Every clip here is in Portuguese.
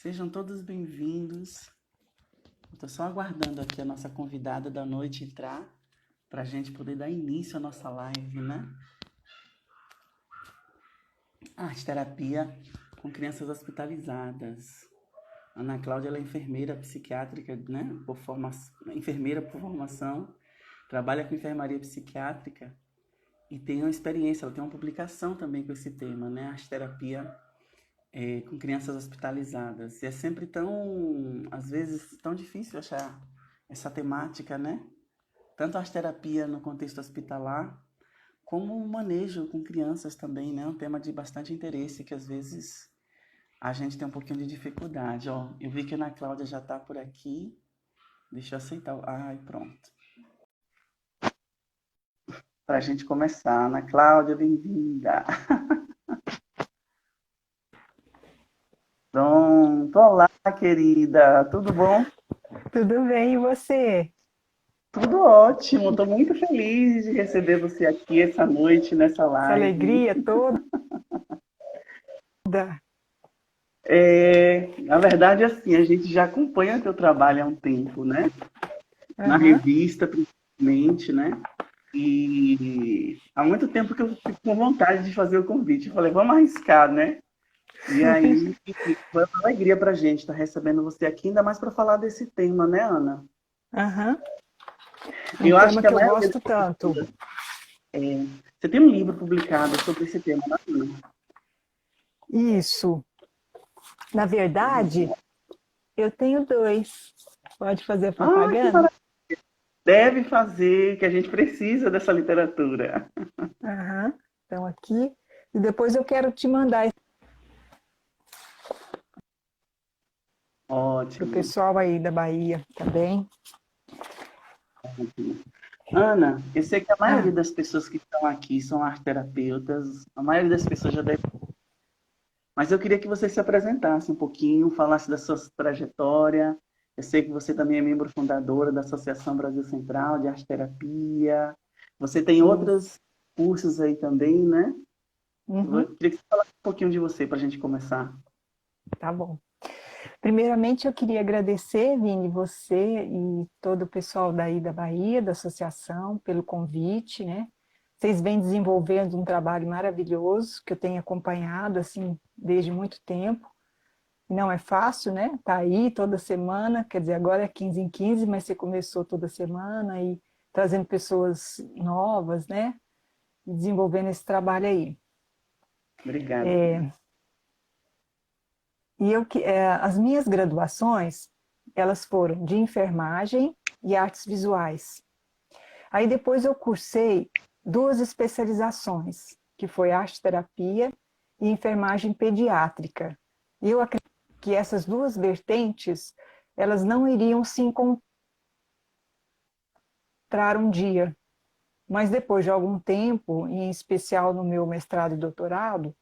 Sejam todos bem-vindos. Estou só aguardando aqui a nossa convidada da noite entrar para a gente poder dar início à nossa live, né? Arte terapia com crianças hospitalizadas. Ana Cláudia ela é enfermeira psiquiátrica, né? Enfermeira por formação, trabalha com enfermaria psiquiátrica e tem uma experiência, ela tem uma publicação também com esse tema, né? Arte terapia com crianças hospitalizadas. E é sempre tão, às vezes, tão difícil achar essa temática, né? Tanto a arte-terapia no contexto hospitalar, como o manejo com crianças também, né? Um tema de bastante interesse que às vezes a gente tem um pouquinho de dificuldade. Ó, eu vi que a Ana Cláudia já está por aqui. Deixa eu aceitar. Ai, pronto. Para a gente começar. Ana Cláudia, bem-vinda. Pronto. Olá, querida. Tudo bom? Tudo bem, e você? Tudo ótimo. Estou muito feliz de receber você aqui essa noite, nessa Essa live. alegria toda? Na verdade, assim, a gente já acompanha teu trabalho há um tempo, né? Na Aham. revista, principalmente, né? E há muito tempo que eu fico com vontade de fazer o convite. Eu falei, vamos arriscar, né? E aí, foi uma alegria pra gente estar recebendo você aqui, ainda mais para falar desse tema, né, Ana? Aham. Um Eu acho tema que a que eu maioria gosto das tanto. pessoas... Você tem um livro publicado sobre esse tema, né, Ana? Isso. Na verdade, eu tenho dois. Pode fazer Ah, que propaganda? maravilha! Deve fazer, que a gente precisa dessa literatura. Aham. Então, aqui. E depois eu quero te mandar para o Ótimo. pessoal aí da Bahia também. Ana, eu sei que a maioria Ah, das pessoas que estão aqui são arteterapeutas, a maioria das pessoas já deve. Mas eu queria que você se apresentasse um pouquinho, falasse da sua trajetória. Eu sei que você também é membro fundadora da Associação Brasil Central de Arte Terapia. Você tem isso. outros cursos aí também, né? Eu Uhum. queria que você falasse um pouquinho de você para a gente começar. Tá bom. Primeiramente, eu queria agradecer, Vini, você e todo o pessoal daí da Bahia, da associação, pelo convite, né? Vocês vêm desenvolvendo um trabalho maravilhoso que eu tenho acompanhado assim desde muito tempo. Não é fácil, né? Tá aí toda semana, quer dizer, agora é 15 em 15, mas você começou toda semana e trazendo pessoas novas, né? E desenvolvendo esse trabalho aí. Obrigado, querida. As minhas graduações, elas foram de enfermagem e artes visuais. Aí depois eu cursei duas especializações, que foi arte terapia e enfermagem pediátrica. E eu acredito que essas duas vertentes, elas não iriam se encontrar um dia, mas depois de algum tempo, em especial no meu mestrado e doutorado,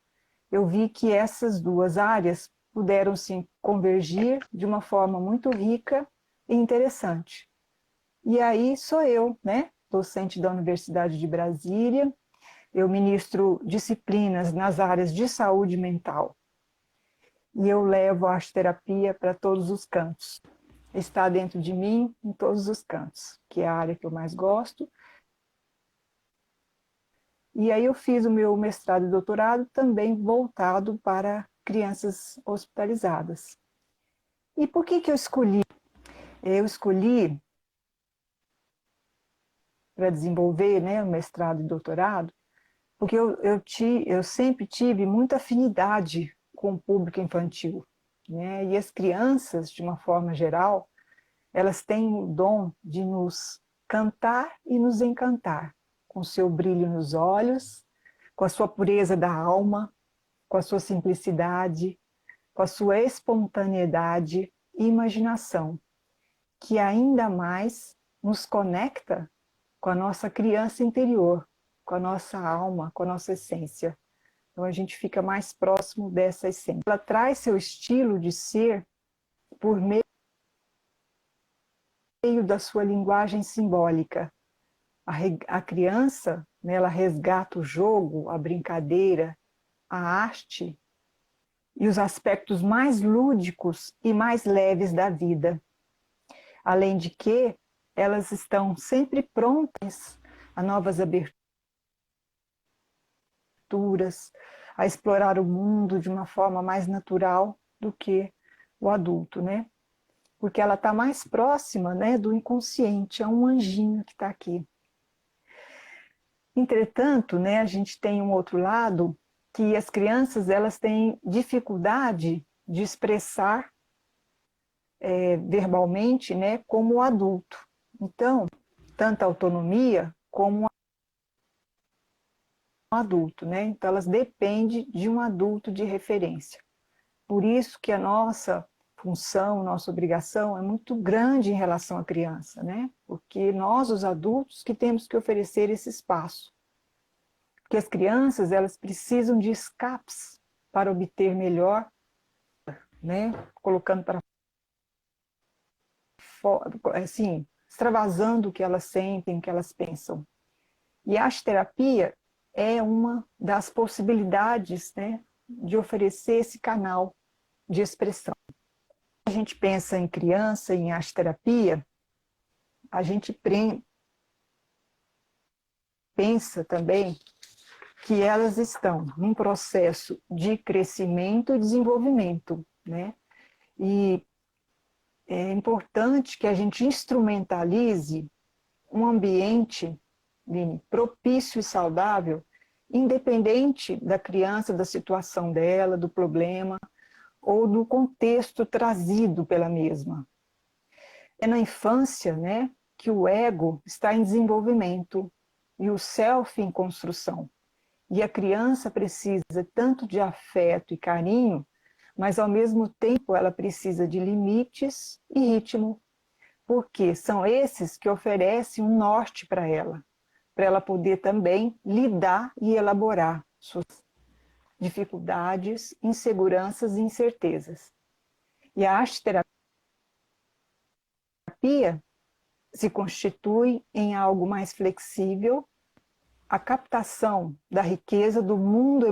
eu vi que essas duas áreas puderam se convergir de uma forma muito rica e interessante. E aí sou eu, né, docente da Universidade de Brasília, eu ministro disciplinas nas áreas de saúde mental e eu levo a arte terapia para todos os cantos. Está dentro de mim em todos os cantos, que é a área que eu mais gosto. E aí eu fiz o meu mestrado e doutorado também voltado para crianças hospitalizadas. E por que eu escolhi? Eu escolhi para desenvolver, né, o mestrado e doutorado, porque eu sempre tive muita afinidade com o público infantil, né? E as crianças, de uma forma geral, elas têm o dom de nos cantar e nos encantar, com o seu brilho nos olhos, com a sua pureza da alma, com a sua simplicidade, com a sua espontaneidade e imaginação, que ainda mais nos conecta com a nossa criança interior, com a nossa alma, com a nossa essência. Então a gente fica mais próximo dessa essência. Ela traz seu estilo de ser por meio da sua linguagem simbólica. A criança, né, ela resgata o jogo, a brincadeira, a arte e os aspectos mais lúdicos e mais leves da vida. Além de que elas estão sempre prontas a novas aberturas, a explorar o mundo de uma forma mais natural do que o adulto, né? Porque ela está mais próxima, né, do inconsciente, é um anjinho que está aqui. Entretanto, né, a gente tem um outro lado, que as crianças elas têm dificuldade de expressar verbalmente, né, como o adulto. Então, tanta autonomia como um adulto, né? Então, elas dependem de um adulto de referência. Por isso que a nossa função, nossa obrigação é muito grande em relação à criança, né? Porque nós, os adultos, que temos que oferecer esse espaço. Porque as crianças, elas precisam de escapes para obter melhor, né? Colocando para fora, assim, extravasando o que elas sentem, o que elas pensam. E a arte-terapia é uma das possibilidades, né, de oferecer esse canal de expressão. A gente pensa em criança, em arte-terapia, a gente pensa também que elas estão num processo de crescimento e desenvolvimento, né? E é importante que a gente instrumentalize um ambiente, Vini, propício e saudável, independente da criança, da situação dela, do problema ou do contexto trazido pela mesma. É na infância, né, que o ego está em desenvolvimento e o self em construção. E a criança precisa tanto de afeto e carinho, mas ao mesmo tempo ela precisa de limites e ritmo, porque são esses que oferecem um norte para ela poder também lidar e elaborar suas dificuldades, inseguranças e incertezas. E a arte-terapia se constitui em algo mais flexível, a captação da riqueza do mundo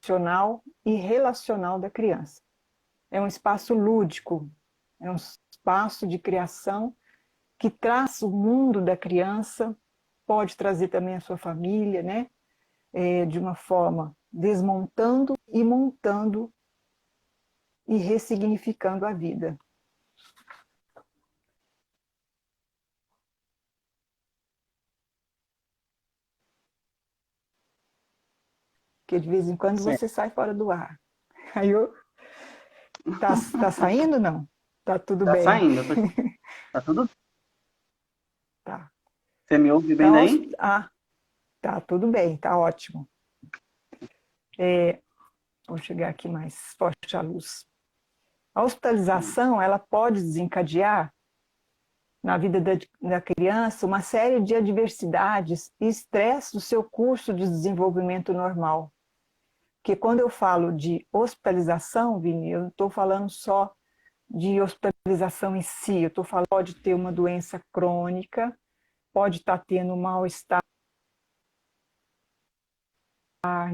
emocional e relacional da criança. É um espaço lúdico, é um espaço de criação que traz o mundo da criança, pode trazer também a sua família, né? De uma forma desmontando e montando e ressignificando a vida. Porque de vez em quando Certo. você sai fora do ar. Aí eu... Tá saindo, não? Tá tudo Tá bem. saindo, tá tudo. Tá. Você me ouve bem Então, daí? tá tudo bem, tá ótimo. Vou chegar aqui mais forte a luz. A hospitalização, ela pode desencadear na vida da criança uma série de adversidades e estresse do seu curso de desenvolvimento normal. Porque quando eu falo de hospitalização, Vini, eu não estou falando só de hospitalização em si, eu estou falando pode ter uma doença crônica, pode estar tendo um mal-estar,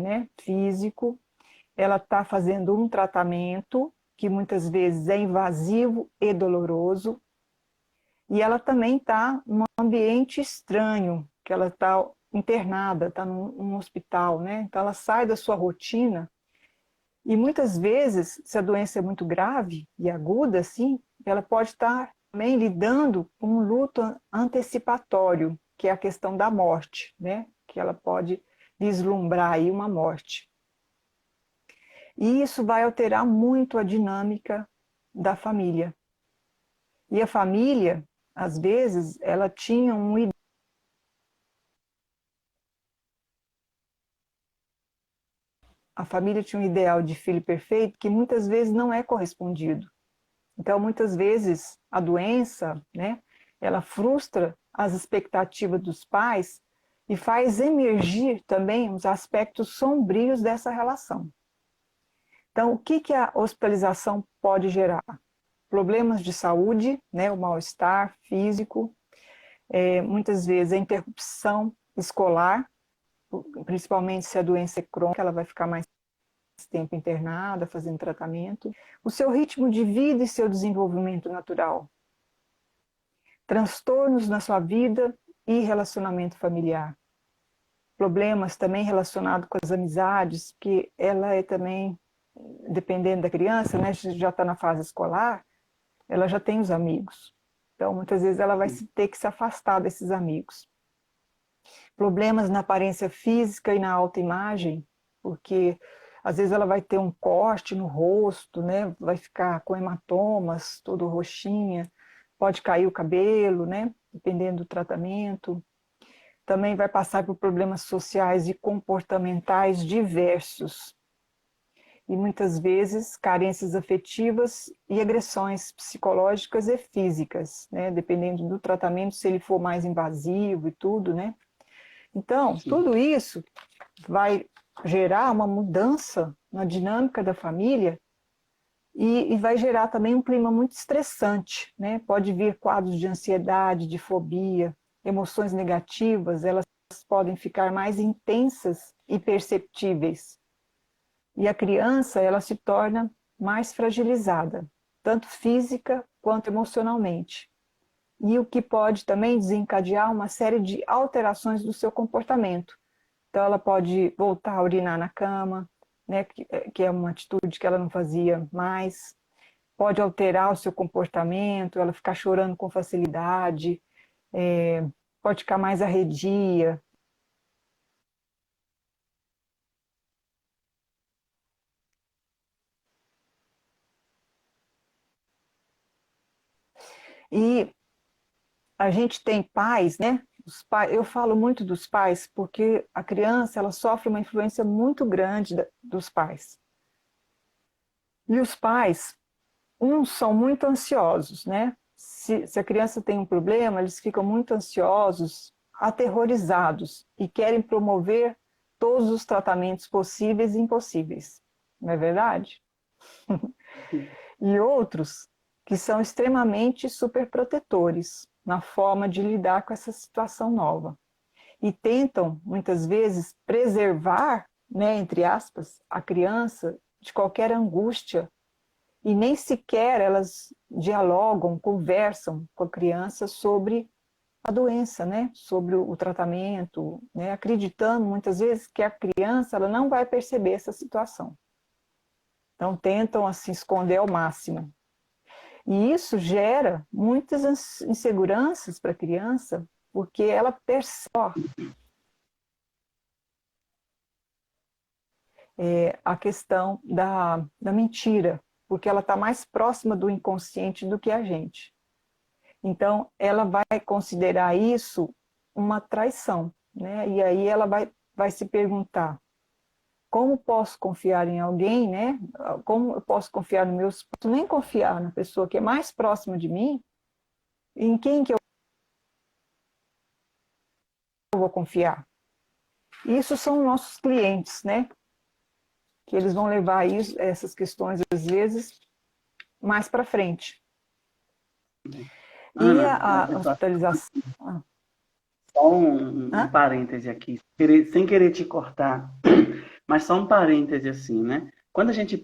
né, físico, ela está fazendo um tratamento que muitas vezes é invasivo e doloroso, e ela também está num ambiente estranho, que ela está internada, está num hospital, né? Então ela sai da sua rotina e muitas vezes, se a doença é muito grave e aguda, assim, ela pode estar também lidando com um luto antecipatório, que é a questão da morte, né? Que ela pode vislumbrar aí uma morte. E isso vai alterar muito a dinâmica da família. E a família, às vezes, ela tinha a família tinha um ideal de filho perfeito que muitas vezes não é correspondido. Então, muitas vezes, a doença, né, ela frustra as expectativas dos pais e faz emergir também os aspectos sombrios dessa relação. Então, o que a hospitalização pode gerar? Problemas de saúde, né, o mal-estar físico, muitas vezes a interrupção escolar, principalmente se a doença é crônica, ela vai ficar mais tempo internada, fazendo tratamento. O seu ritmo de vida e seu desenvolvimento natural. Transtornos na sua vida e relacionamento familiar. Problemas também relacionados com as amizades, que ela é também, dependendo da criança, né, já está na fase escolar, ela já tem os amigos. Então, muitas vezes ela vai ter que se afastar desses amigos. Problemas na aparência física e na autoimagem, porque às vezes ela vai ter um corte no rosto, né? Vai ficar com hematomas, todo roxinha, pode cair o cabelo, né? Dependendo do tratamento. Também vai passar por problemas sociais e comportamentais diversos. E muitas vezes carências afetivas e agressões psicológicas e físicas, né? Dependendo do tratamento, se ele for mais invasivo e tudo, né? Então, Sim. tudo isso vai gerar uma mudança na dinâmica da família e vai gerar também um clima muito estressante, né? Pode vir quadros de ansiedade, de fobia, emoções negativas, elas podem ficar mais intensas e perceptíveis. E a criança, ela se torna mais fragilizada, tanto física quanto emocionalmente. E o que pode também desencadear uma série de alterações do seu comportamento. Então, ela pode voltar a urinar na cama, né, que é uma atitude que ela não fazia mais. Pode alterar o seu comportamento, ela ficar chorando com facilidade, pode ficar mais arredia. E a gente tem pais, né? Eu falo muito dos pais porque a criança ela sofre uma influência muito grande dos pais. E os pais, uns são muito ansiosos, né? Se a criança tem um problema, eles ficam muito ansiosos, aterrorizados e querem promover todos os tratamentos possíveis e impossíveis. Não é verdade? E outros que são extremamente superprotetores na forma de lidar com essa situação nova. E tentam, muitas vezes, preservar, né, entre aspas, a criança de qualquer angústia. E nem sequer elas dialogam, conversam com a criança sobre a doença, né? Sobre o tratamento, né? Acreditando muitas vezes que a criança ela não vai perceber essa situação. Então tentam assim esconder ao máximo. E isso gera muitas inseguranças para a criança, porque ela percebe a questão da mentira, porque ela está mais próxima do inconsciente do que a gente. Então, ela vai considerar isso uma traição, né? E aí ela vai se perguntar, como posso confiar em alguém, né? Como eu posso confiar no meu esposo, nem confiar na pessoa que é mais próxima de mim, em quem que eu vou confiar? Isso são nossos clientes, né? Que eles vão levar isso, essas questões, às vezes, mais para frente. E Ana, a hospitalização... só um parêntese aqui, sem querer te cortar, mas só um parêntese assim, né? Quando a gente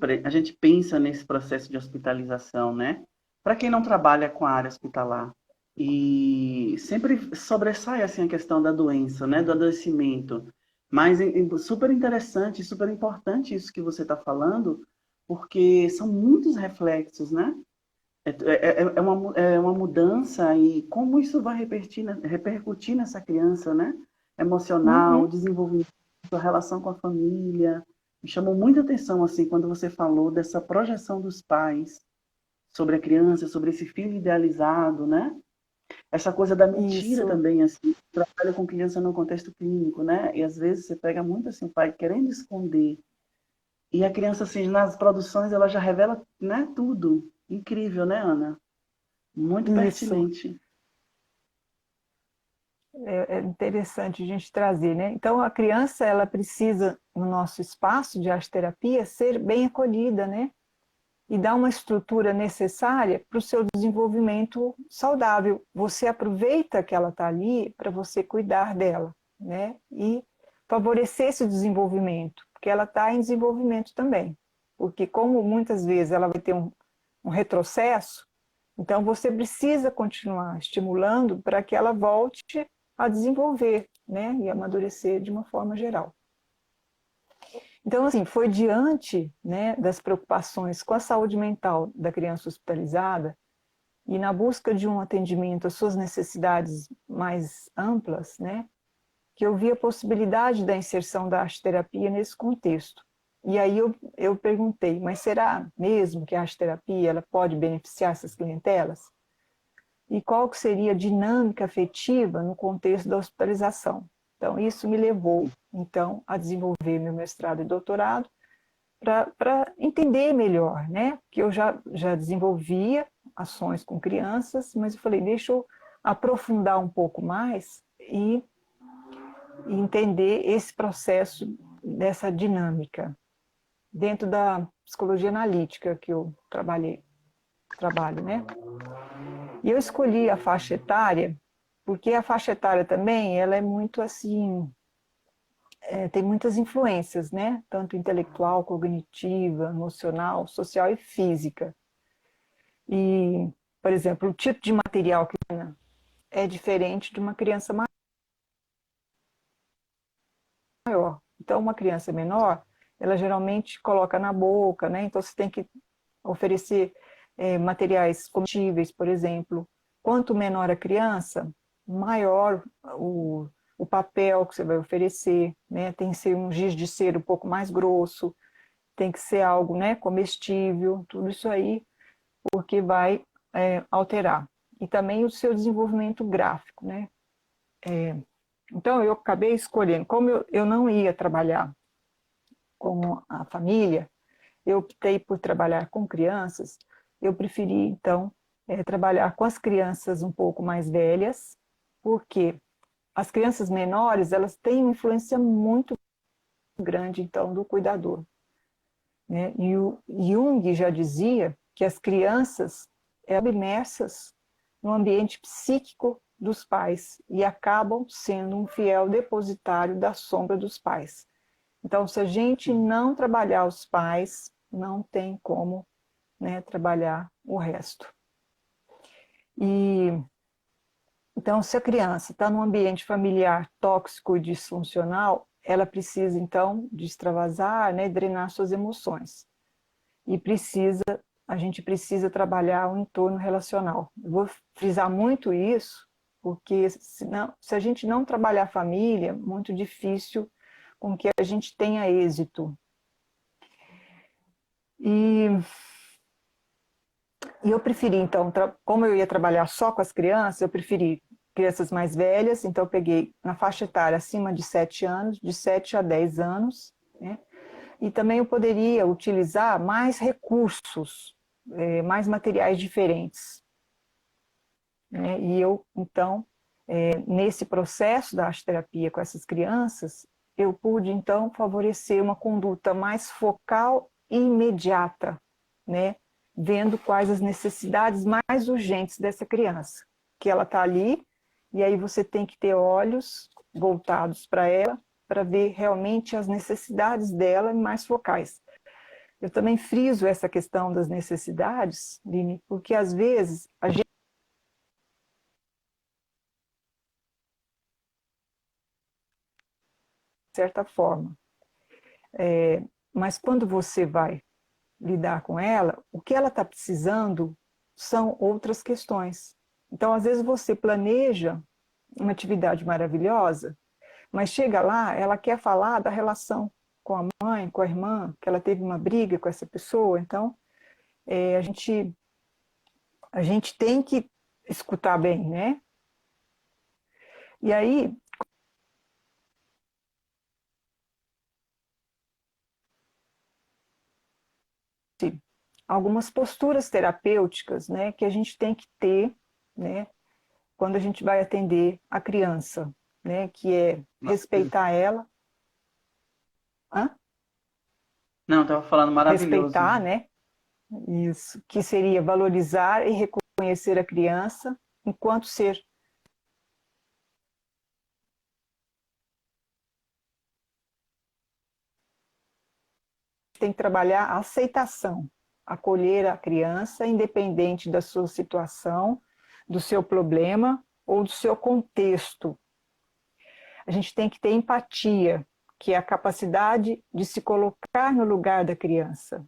pensa nesse processo de hospitalização, né? Para quem não trabalha com a área hospitalar, e sempre sobressai assim a questão da doença, né? Do adoecimento. Mas super interessante, super importante isso que você está falando, porque são muitos reflexos, né? É uma mudança e como isso vai repercutir nessa criança, né? Emocional, o desenvolvimento, a relação com a família. Me chamou muita atenção, assim, quando você falou dessa projeção dos pais sobre a criança, sobre esse filho idealizado, né? Essa coisa da mentira Isso. também, assim, trabalha com criança no contexto clínico, né? E às vezes você pega muito, assim, o pai querendo esconder. E a criança, assim, nas produções, ela já revela, né, tudo. Incrível, né, Ana? Muito Isso. pertinente. É interessante a gente trazer, né? Então, a criança, ela precisa, no nosso espaço de arte-terapia, ser bem acolhida, né? E dar uma estrutura necessária para o seu desenvolvimento saudável. Você aproveita que ela está ali para você cuidar dela, né? E favorecer esse desenvolvimento. porque ela está em desenvolvimento também. Porque como muitas vezes ela vai ter um retrocesso, então você precisa continuar estimulando para que ela volte a desenvolver, né, e amadurecer de uma forma geral. Então, assim, foi diante, né, das preocupações com a saúde mental da criança hospitalizada e na busca de um atendimento às suas necessidades mais amplas, né, que eu vi a possibilidade da inserção da arte-terapia nesse contexto. E aí eu perguntei, mas será mesmo que a arte-terapia ela pode beneficiar essas clientelas? E qual que seria a dinâmica afetiva no contexto da hospitalização? Então, isso me levou, então, a desenvolver meu mestrado e doutorado para entender melhor, né? Que eu já desenvolvia ações com crianças, mas eu falei, deixa eu aprofundar um pouco mais e entender esse processo dessa dinâmica dentro da psicologia analítica que eu trabalho, né? E eu escolhi a faixa etária porque a faixa etária também, ela é muito assim, tem muitas influências, né? Tanto intelectual, cognitiva, emocional, social e física. E, por exemplo, o tipo de material que é diferente de uma criança maior. Então, uma criança menor, ela geralmente coloca na boca, né? Então, você tem que oferecer materiais comestíveis, por exemplo. Quanto menor a criança, maior o papel que você vai oferecer, né? Tem que ser um giz de cera um pouco mais grosso, tem que ser algo, né, comestível, tudo isso aí, porque vai alterar. E também o seu desenvolvimento gráfico, né? Então, eu acabei escolhendo, como eu não ia trabalhar com a família, eu optei por trabalhar com crianças, eu preferi, então, trabalhar com as crianças um pouco mais velhas, porque as crianças menores, elas têm uma influência muito grande, então, do cuidador, né? E o Jung já dizia que as crianças eram imersas no ambiente psíquico dos pais e acabam sendo um fiel depositário da sombra dos pais. Então, se a gente não trabalhar os pais, não tem como, né, trabalhar o resto. E então, se a criança está num ambiente familiar tóxico e disfuncional, ela precisa, então, de extravasar, né, drenar suas emoções. E a gente precisa trabalhar o entorno relacional. Eu vou frisar muito isso, porque se a gente não trabalhar a família, muito difícil com que a gente tenha êxito. E eu preferi, então, como eu ia trabalhar só com as crianças, eu preferi crianças mais velhas, então eu peguei na faixa etária acima de 7 anos, de 7 a 10 anos, né? E também eu poderia utilizar mais recursos, mais materiais diferentes, né? E eu, então, nesse processo da arte-terapia com essas crianças, eu pude, então, favorecer uma conduta mais focal e imediata, né? Vendo quais as necessidades mais urgentes dessa criança, que ela está ali, e aí você tem que ter olhos voltados para ela, para ver realmente as necessidades dela mais focais. Eu também friso essa questão das necessidades, Lini, porque às vezes a gente, de certa forma, mas quando você vai lidar com ela, o que ela está precisando são outras questões. Então, às vezes você planeja uma atividade maravilhosa, mas chega lá, ela quer falar da relação com a mãe, com a irmã, que ela teve uma briga com essa pessoa. Então, a gente tem que escutar bem, né? E aí, algumas posturas terapêuticas, né, que a gente tem que ter, né, quando a gente vai atender a criança, né, que é respeitar ela. Hã? Não, eu tava falando maravilhoso. Respeitar, né? Isso, que seria valorizar e reconhecer a criança enquanto ser. tem que trabalhar a aceitação, acolher a criança, independente da sua situação, do seu problema ou do seu contexto. A gente tem que ter empatia, que é a capacidade de se colocar no lugar da criança.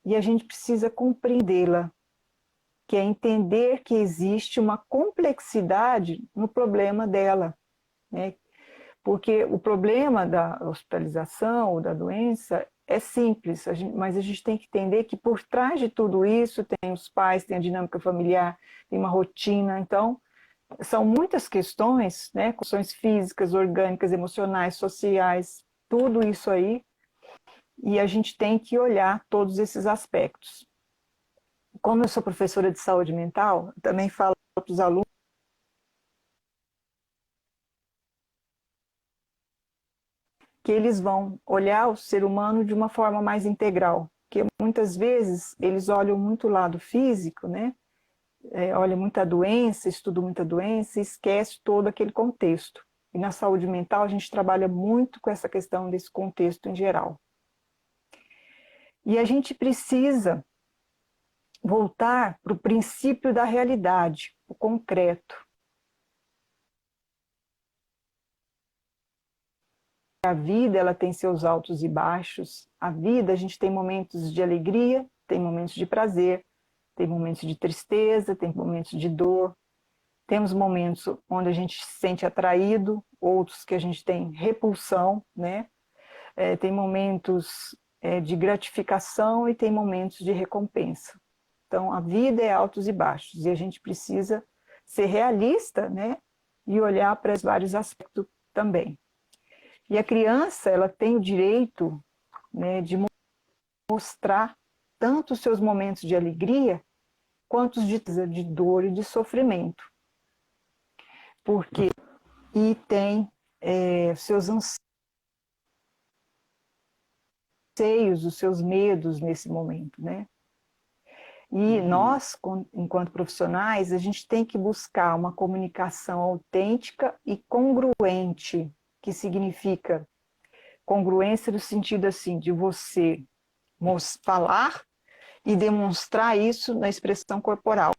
E a gente precisa compreendê-la, que é entender que existe uma complexidade no problema dela, né? Porque o problema da hospitalização ou da doença é simples, mas a gente tem que entender que por trás de tudo isso tem os pais, tem a dinâmica familiar, tem uma rotina. Então, são muitas questões, né? Questões físicas, orgânicas, emocionais, sociais, tudo isso aí, e a gente tem que olhar todos esses aspectos. Como eu sou professora de saúde mental, eu também falo para os alunos que eles vão olhar o ser humano de uma forma mais integral, porque muitas vezes eles olham muito o lado físico, né? Olha muita doença, estuda muita doença e esquece todo aquele contexto. E na saúde mental a gente trabalha muito com essa questão desse contexto em geral. E a gente precisa voltar para o princípio da realidade, o concreto. A vida, ela tem seus altos e baixos. A vida, a gente tem momentos de alegria, tem momentos de prazer, tem momentos de tristeza, tem momentos de dor. Temos momentos onde a gente se sente atraído, outros que a gente tem repulsão, né? Tem momentos de gratificação e tem momentos de recompensa. Então, a vida é altos e baixos, e a gente precisa ser realista, né? E olhar para os vários aspectos também. E a criança, ela tem o direito, né, de mostrar tanto os seus momentos de alegria, quanto os de dor e de sofrimento. Porque e tem seus anseios, os seus medos nesse momento, né? E nós, enquanto profissionais, a gente tem que buscar uma comunicação autêntica e congruente, que significa congruência no sentido assim, de você falar e demonstrar isso na expressão corporal.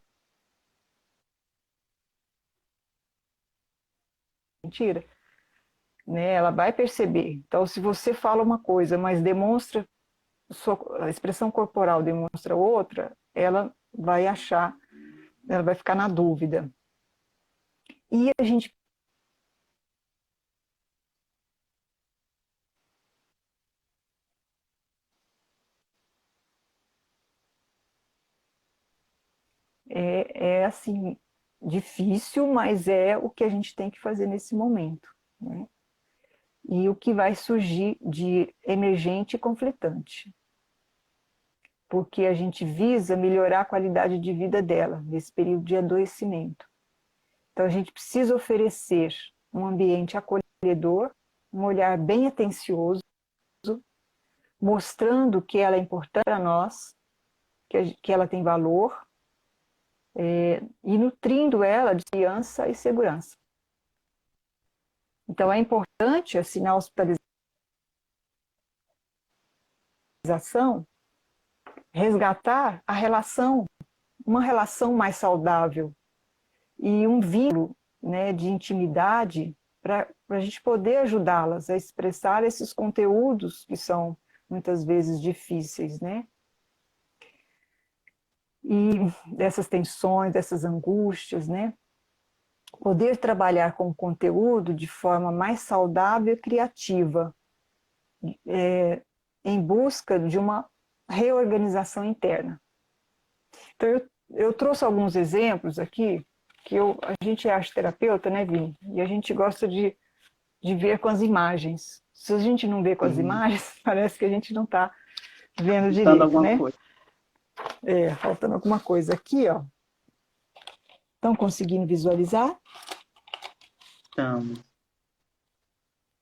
Mentira, né? Ela vai perceber. Então, se você fala uma coisa, mas demonstra, a expressão corporal demonstra outra, ela vai achar, ela vai ficar na dúvida. E a gente assim, difícil, mas é o que a gente tem que fazer nesse momento, né? E o que vai surgir de emergente e conflitante. Porque a gente visa melhorar a qualidade de vida dela nesse período de adoecimento. Então a gente precisa oferecer um ambiente acolhedor, um olhar bem atencioso, mostrando que ela é importante para nós, que ela tem valor, e nutrindo ela de confiança e segurança. Então é importante, assim, na hospitalização, resgatar a relação, uma relação mais saudável e um vínculo, né, de intimidade para a gente poder ajudá-las a expressar esses conteúdos que são muitas vezes difíceis, né? E dessas tensões, dessas angústias, né? Poder trabalhar com o conteúdo de forma mais saudável e criativa, em busca de uma reorganização interna. Então, eu trouxe alguns exemplos aqui, que a gente é arteterapeuta, né, Vini? E a gente gosta de ver com as imagens. Se a gente não vê com as imagens, parece que a gente não está vendo direito, né? Coisa. Faltando alguma coisa aqui, ó. Estão conseguindo visualizar? Estamos.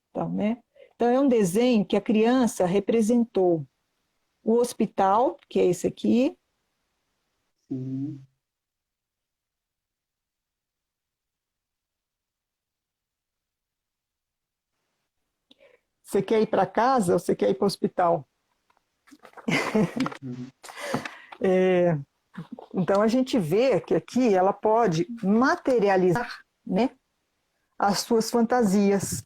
Então, né? Então, é um desenho que a criança representou o hospital, que é esse aqui. Sim. Você quer ir para casa ou você quer ir para o hospital? Uhum. Então a gente vê que aqui ela pode materializar, né, as suas fantasias.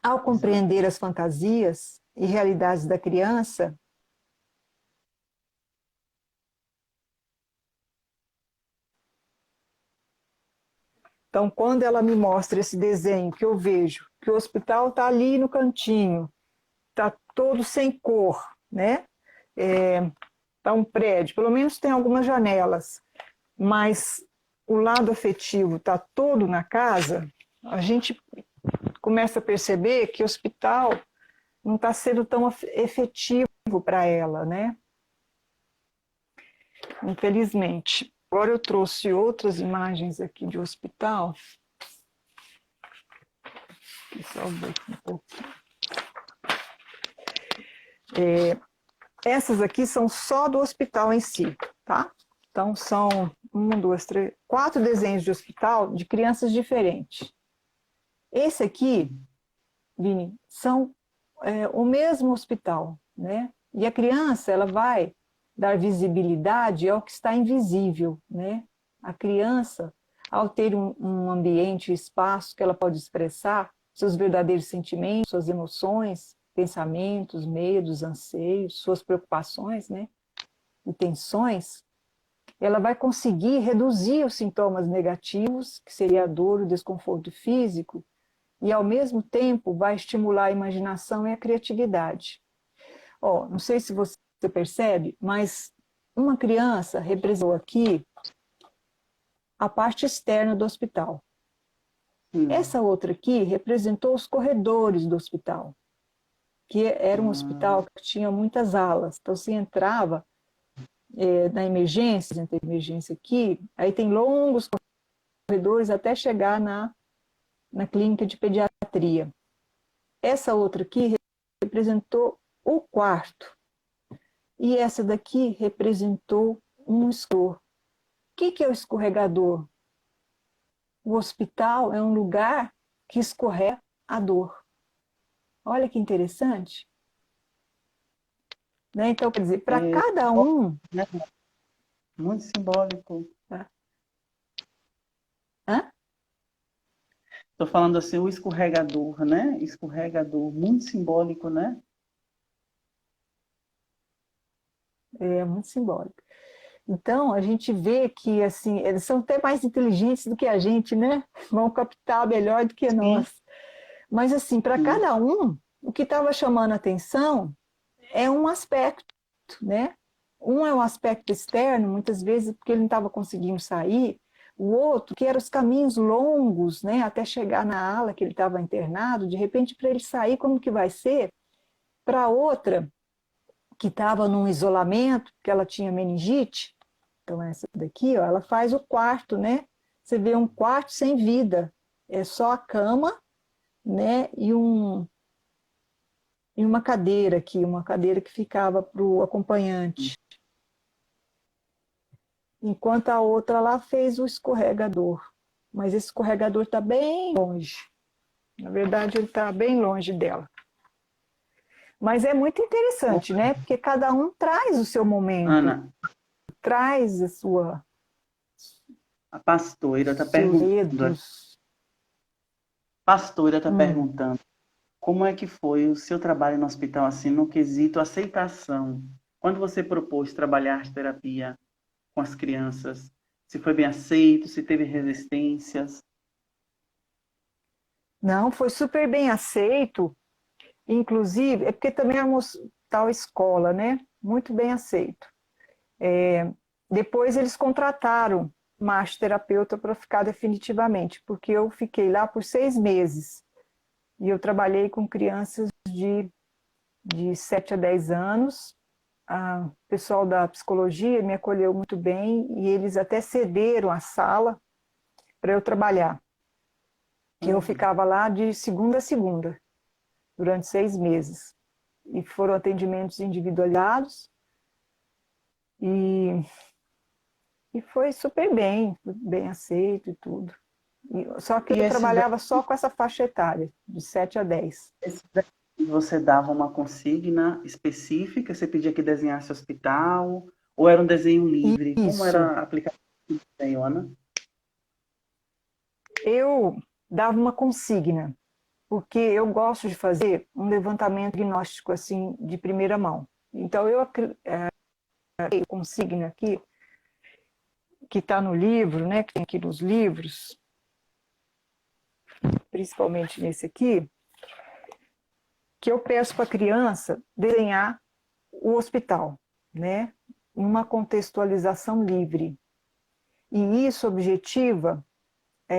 Ao Exato. compreender as fantasias e realidades da criança, então quando ela me mostra esse desenho que eu vejo que o hospital está ali no cantinho, está todo sem cor, né? Tá um prédio, pelo menos tem algumas janelas, mas o lado afetivo está todo na casa, a gente começa a perceber que o hospital não está sendo tão efetivo para ela, né? Infelizmente. Agora eu trouxe outras imagens aqui de hospital. Só ver aqui um pouco. Essas aqui são só do hospital em si, tá? Então são 4 desenhos de hospital de crianças diferentes. Esse aqui, Vini, são o mesmo hospital, né? E a criança, ela vai dar visibilidade ao que está invisível, né? A criança, ao ter um ambiente, um espaço que ela pode expressar seus verdadeiros sentimentos, suas emoções, pensamentos, medos, anseios, suas preocupações, né? E tensões, ela vai conseguir reduzir os sintomas negativos, que seria a dor, o desconforto físico, e ao mesmo tempo vai estimular a imaginação e a criatividade. Não sei se você percebe, mas uma criança representou aqui a parte externa do hospital. Sim. Essa outra aqui representou os corredores do hospital, que era um Ah, hospital que tinha muitas alas. Então, você entrava na emergência, entre a emergência aqui, aí tem longos corredores até chegar na clínica de pediatria. Essa outra aqui representou o quarto. E essa daqui representou um escorregador. O que é o escorregador? O hospital é um lugar que escorrega a dor. Olha que interessante. Né? Então, quer dizer, para é, cada um... né? Muito simbólico. Tá? Hã? Estou falando assim, o escorregador, né? Escorregador, muito simbólico, né? É muito simbólico. Então, a gente vê que assim, eles são até mais inteligentes do que a gente, né? Vão captar melhor do que Sim, nós. Mas, assim, para sim. cada um, o que estava chamando a atenção é um aspecto, né? Um é um aspecto externo, muitas vezes porque ele não estava conseguindo sair, o outro, que eram os caminhos longos, né? Até chegar na ala que ele estava internado, de repente, para ele sair, como que vai ser? Para outra, que estava num isolamento, que ela tinha meningite, então essa daqui, ó, ela faz o quarto, né? Você vê um quarto sem vida, é só a cama, né? E uma cadeira aqui, uma cadeira que ficava para o acompanhante. Enquanto a outra lá fez o escorregador. Mas esse escorregador está bem longe. Na verdade, ele está bem longe dela. Mas é muito Ô, interessante, né? Porque cada um traz o seu momento, Ana, traz a pastora está seus perguntando, medos. pastora está Hum. perguntando, como é que foi o seu trabalho no hospital, assim, no quesito aceitação? Quando você propôs trabalhar terapia com as crianças, se foi bem aceito, se teve resistências? Não, foi super bem aceito. Inclusive, é porque também é uma tal escola, né? Muito bem aceito. Depois eles contrataram uma terapeuta para ficar definitivamente, porque eu fiquei lá por 6 meses e eu trabalhei com crianças de 7 a 10 anos. O pessoal da psicologia me acolheu muito bem e eles até cederam a sala para eu trabalhar, que eu Uhum. ficava lá de segunda a segunda, durante 6 meses. E foram atendimentos individualizados e foi super bem, bem aceito e tudo. Só que E eu esses, trabalhava só com essa faixa etária, de 7 a 10. E você dava uma consigna específica, você pedia que desenhasse hospital, ou era um desenho livre? Como Isso. era a aplicação do desenho, Ana? Eu dava uma consigna, porque eu gosto de fazer um levantamento diagnóstico assim de primeira mão. Então eu consigna aqui que está no livro, né, que tem aqui nos livros, principalmente nesse aqui, que eu peço para a criança desenhar o hospital, né, numa contextualização livre. E isso objetiva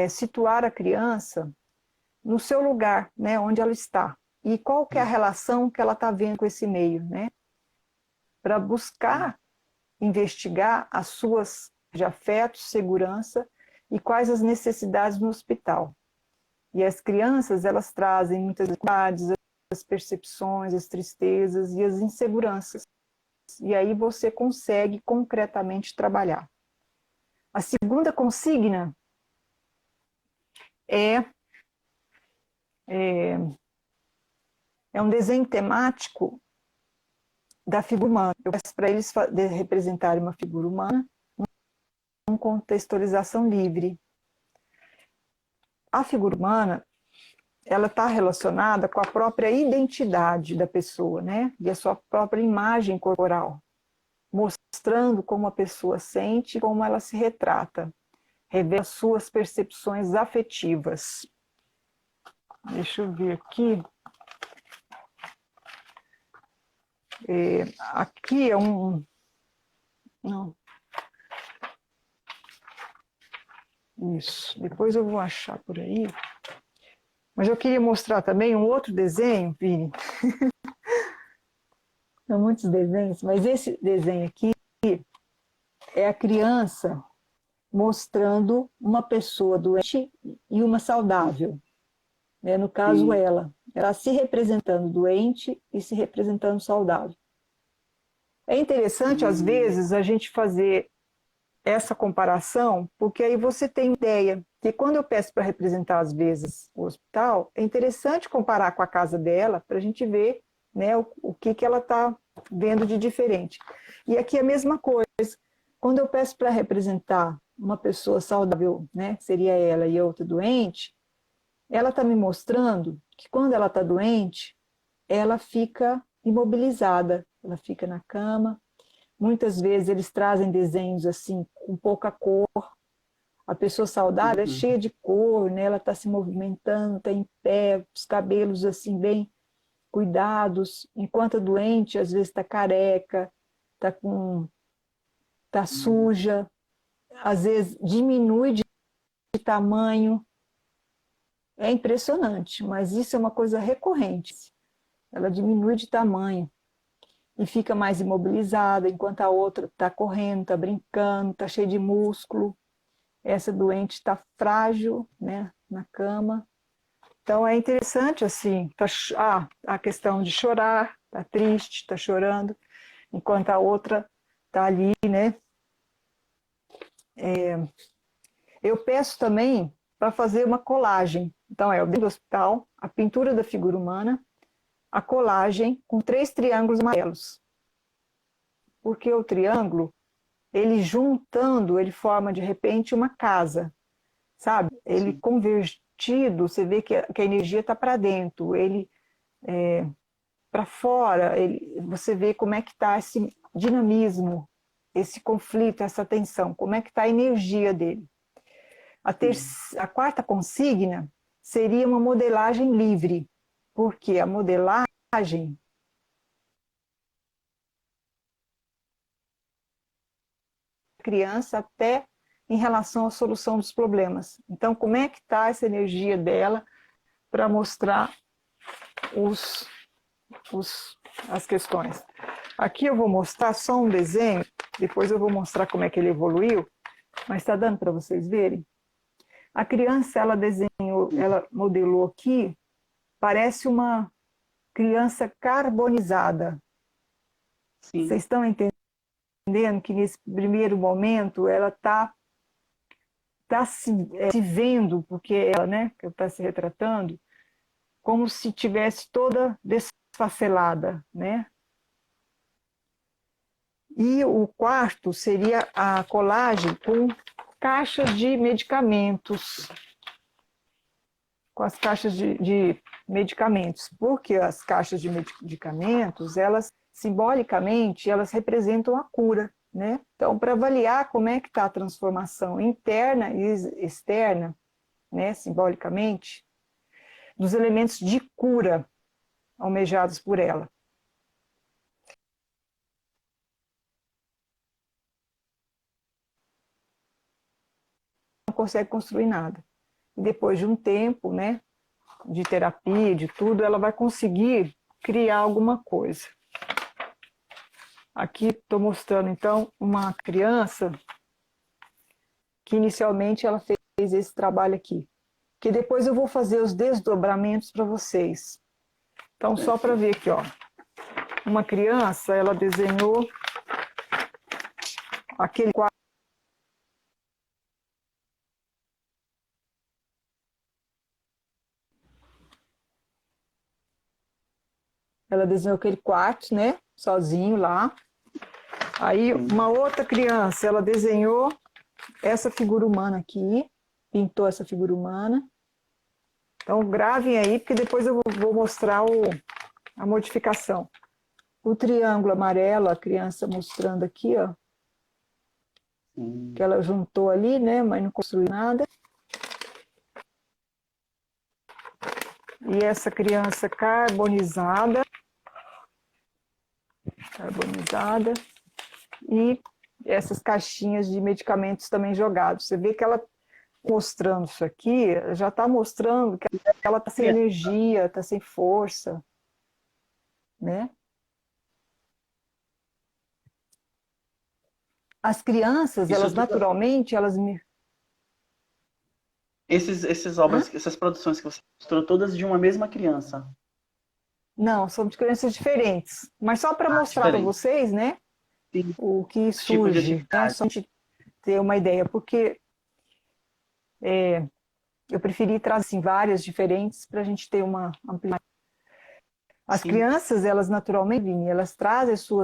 situar a criança no seu lugar, né, onde ela está. E qual que é a relação que ela está vendo com esse meio, né? Para buscar investigar as suas de afetos, segurança e quais as necessidades no hospital. E as crianças, elas trazem muitas dificuldades, as percepções, as tristezas e as inseguranças. E aí você consegue concretamente trabalhar. A segunda consigna é um desenho temático da figura humana. Eu peço para eles representarem uma figura humana com contextualização livre. A figura humana, ela está relacionada com a própria identidade da pessoa, né? E a sua própria imagem corporal, mostrando como a pessoa sente, como ela se retrata, revela suas percepções afetivas. Deixa eu ver aqui. Aqui é um... Não. Isso. Depois eu vou achar por aí. Mas eu queria mostrar também um outro desenho, Vini. São muitos desenhos, mas esse desenho aqui é a criança mostrando uma pessoa doente e uma saudável. Né? No caso, Sim. ela se representando doente e se representando saudável. É interessante, às vezes, a gente fazer essa comparação, porque aí você tem ideia. Porque quando eu peço para representar, às vezes, o hospital, é interessante comparar com a casa dela, para a gente ver, né, o que ela está vendo de diferente. E aqui é a mesma coisa. Quando eu peço para representar uma pessoa saudável, né, seria ela, e outra doente, ela está me mostrando que quando ela está doente, ela fica imobilizada, ela fica na cama. Muitas vezes eles trazem desenhos assim, com pouca cor. A pessoa saudável é Uhum. cheia de cor, né? Ela está se movimentando, está em pé, os cabelos assim bem cuidados, enquanto a doente às vezes está careca, tá suja, às vezes diminui de tamanho. É impressionante, mas isso é uma coisa recorrente. Ela diminui de tamanho e fica mais imobilizada, enquanto a outra está correndo, está brincando, está cheia de músculo. Essa doente está frágil, né, na cama. Então é interessante assim, a questão de chorar, está triste, está chorando, enquanto a outra está ali, né? Eu peço também para fazer uma colagem. Então é o dentro do hospital, a pintura da figura humana, a colagem com 3 triângulos amarelos. Porque o triângulo, ele juntando, ele forma de repente uma casa, sabe? Ele Sim. convertido, você vê que a energia está para dentro, ele para fora, você vê como é que está esse dinamismo, esse conflito, essa tensão, como é que está a energia dele. A quarta consigna seria uma modelagem livre, porque a modelagem criança até em relação à solução dos problemas. Então, como é que está essa energia dela para mostrar as questões? Aqui eu vou mostrar só um desenho, depois eu vou mostrar como é que ele evoluiu, mas está dando para vocês verem? A criança, ela desenhou, ela modelou aqui, parece uma criança carbonizada. Sim. Vocês estão entendendo que nesse primeiro momento ela está se vendo, porque ela, né, que está se retratando, como se tivesse toda desfacelada, né? E o quarto seria a colagem com caixas de medicamentos, com as caixas de medicamentos, porque as caixas de medicamentos, elas, simbolicamente, elas representam a cura, né? Então, para avaliar como é que está a transformação interna e externa, né, simbolicamente, dos elementos de cura almejados por ela. Não consegue construir nada. E depois de um tempo, né, de terapia, de tudo, ela vai conseguir criar alguma coisa. Aqui estou mostrando, então, uma criança que inicialmente ela fez esse trabalho aqui, que depois eu vou fazer os desdobramentos para vocês. Então, só para ver aqui, ó. Uma criança, ela desenhou aquele quadro. Ela desenhou aquele quarto, né? Sozinho lá. Aí, uma outra criança, ela desenhou essa figura humana aqui, pintou essa figura humana. Então, gravem aí, porque depois eu vou mostrar a modificação. O triângulo amarelo, a criança mostrando aqui, ó, que ela juntou ali, né, mas não construiu nada. E essa criança carbonizada, e essas caixinhas de medicamentos também jogados. Você vê que ela mostrando isso aqui, já está mostrando que ela está sem energia, está sem força, né? As crianças, Isso elas tudo, naturalmente, elas me... essas obras, Hã? essas produções que você mostrou, todas de uma mesma criança. Não, são de crianças diferentes. Mas só para mostrar para Diferente. vocês, né, Sim. o que Os tipos de surge, né, atividade. só para ter uma ideia, porque eu preferi trazer assim, várias diferentes para a gente ter uma amplitude. As Sim. crianças, elas naturalmente, elas trazem sua